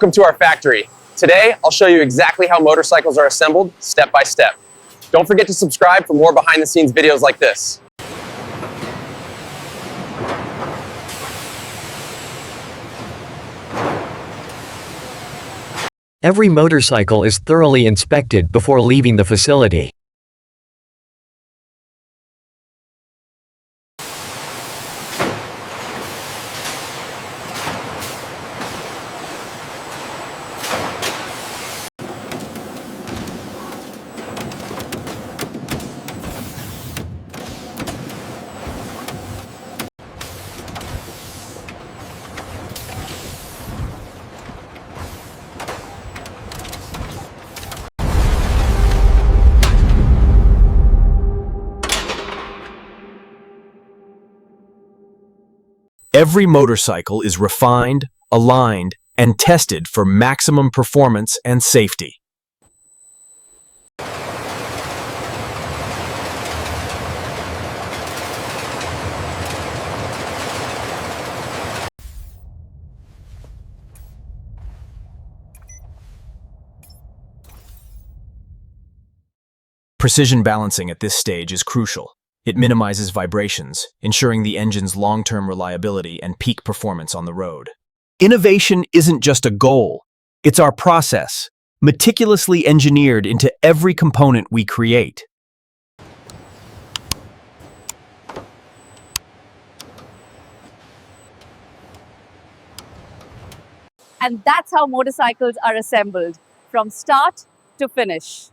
Welcome to our factory. Today, I'll show you exactly how motorcycles are assembled, step by step. Don't forget to subscribe for more behind-the-scenes videos like this. Every motorcycle is thoroughly inspected before leaving the facility. Every motorcycle is refined, aligned, and tested for maximum performance and safety. Precision balancing at this stage is crucial. It minimizes vibrations, ensuring the engine's long-term reliability and peak performance on the road. Innovation isn't just a goal, it's our process, meticulously engineered into every component we create. And that's how motorcycles are assembled, from start to finish.